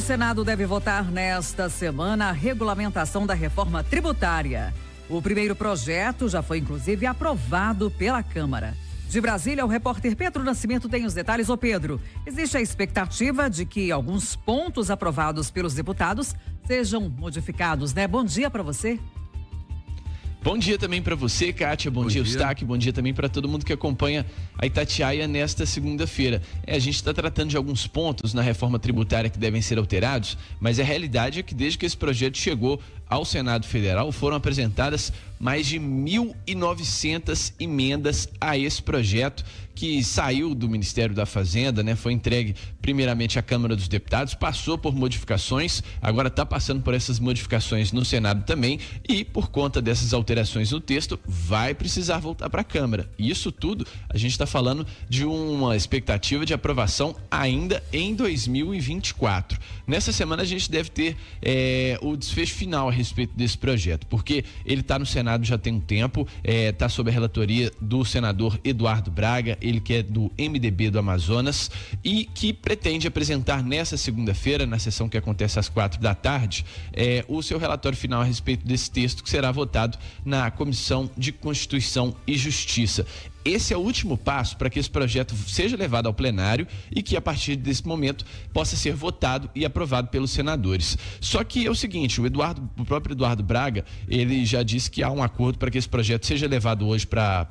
Senado deve votar nesta semana a regulamentação da reforma tributária. O primeiro projeto já foi, inclusive, aprovado pela Câmara. De Brasília, o repórter Pedro Nascimento tem os detalhes. Ô Pedro, existe a expectativa de que alguns pontos aprovados pelos deputados sejam modificados, né? Bom dia para você. Bom dia também para você, Kátia. Bom dia, Eustáquio. Bom dia também para todo mundo que acompanha a Itatiaia nesta segunda-feira. A gente está tratando de alguns pontos na reforma tributária que devem ser alterados, mas a realidade é que desde que esse projeto chegou ao Senado Federal, foram apresentadas mais de 1.900 emendas a esse projeto que saiu do Ministério da Fazenda, né? Foi entregue primeiramente à Câmara dos Deputados, passou por modificações, agora está passando por essas modificações no Senado também e por conta dessas alterações no texto vai precisar voltar para a Câmara. E isso tudo a gente está falando de uma expectativa de aprovação ainda em 2024. Nessa semana a gente deve ter o desfecho final a respeito desse projeto, porque ele está no Senado já tem um tempo, está sob a relatoria do senador Eduardo Braga, ele que é do MDB do Amazonas e que pretende apresentar nessa segunda-feira, na sessão que acontece às 4h, o seu relatório final a respeito desse texto que será votado na Comissão de Constituição e Justiça. Esse é o último passo para que esse projeto seja levado ao plenário e que a partir desse momento possa ser votado e aprovado pelos senadores. Só que é o seguinte, o próprio Eduardo Braga, ele já disse que há um acordo para que esse projeto seja levado hoje para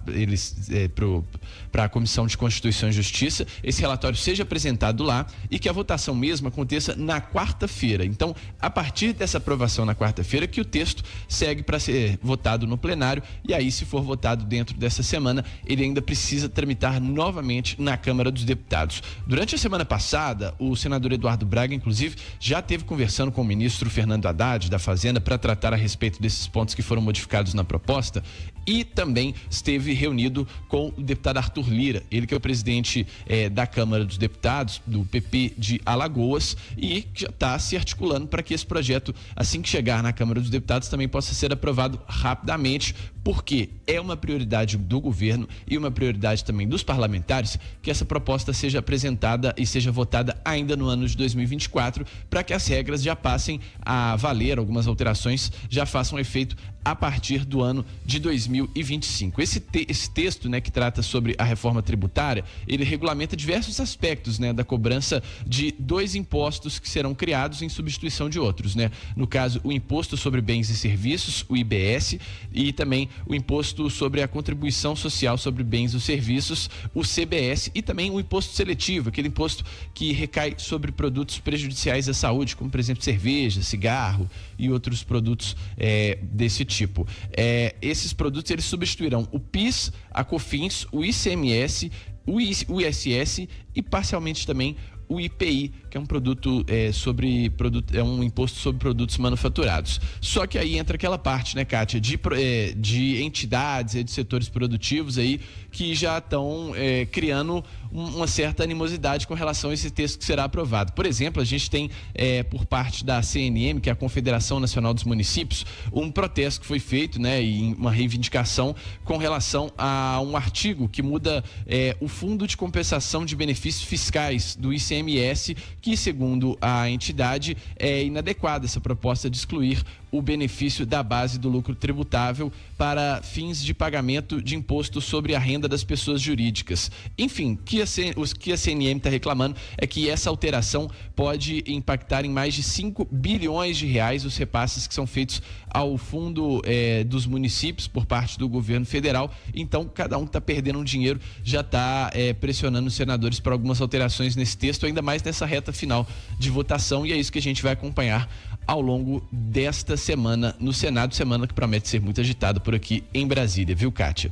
a Comissão de Constituição e Justiça, esse relatório seja apresentado lá e que a votação mesmo aconteça na quarta-feira. Então, a partir dessa aprovação na quarta-feira que o texto segue para ser votado no plenário e aí, se for votado dentro dessa semana, ele ainda precisa tramitar novamente na Câmara dos Deputados. Durante a semana passada, o senador Eduardo Braga, inclusive, já esteve conversando com o ministro Fernando Haddad da Fazenda para tratar a respeito desses pontos que foram modificados na proposta e também esteve reunido com o deputado Arthur Lira, ele que é o presidente da Câmara dos Deputados, do PP de Alagoas, e já está se articulando para que esse projeto, assim que chegar na Câmara dos Deputados, também possa ser aprovado rapidamente, porque é uma prioridade do governo e uma prioridade também dos parlamentares que essa proposta seja apresentada e seja votada ainda no ano de 2024, para que as regras já passem a valer, algumas alterações já façam efeito a partir do ano de 2025. Esse texto, né, que trata sobre a reforma tributária, ele regulamenta diversos aspectos, né, da cobrança de dois impostos que serão criados em substituição de outros, né? No caso, o Imposto sobre Bens e Serviços, o IBS, e também o Imposto sobre a Contribuição Social sobre Bens ou Serviços, o CBS, e também o Imposto Seletivo, aquele imposto que recai sobre produtos prejudiciais à saúde, como, por exemplo, cerveja, cigarro e outros produtos desse tipo. Esses produtos eles substituirão o PIS, a COFINS, o ICMS, o ISS e parcialmente também o IPI, que é um um imposto sobre produtos manufaturados. Só que aí entra aquela parte, né, Kátia, de entidades, de setores produtivos aí que já estão criando uma certa animosidade com relação a esse texto que será aprovado. Por exemplo, a gente tem por parte da CNM, que é a Confederação Nacional dos Municípios, um protesto que foi feito, né, e uma reivindicação com relação a um artigo que muda o Fundo de Compensação de Benefícios Fiscais do ICMS, que, segundo a entidade, é inadequada essa proposta de excluir o benefício da base do lucro tributável para fins de pagamento de imposto sobre a renda das pessoas jurídicas. Enfim, o que a CNM está reclamando é que essa alteração pode impactar em mais de 5 bilhões de reais os repasses que são feitos ao fundo dos municípios por parte do governo federal. Então, cada um que está perdendo um dinheiro já está pressionando os senadores para algumas alterações nesse texto, ainda mais nessa reta final de votação, e é isso que a gente vai acompanhar ao longo desta semana no Senado, semana que promete ser muito agitada por aqui em Brasília, viu, Kátia?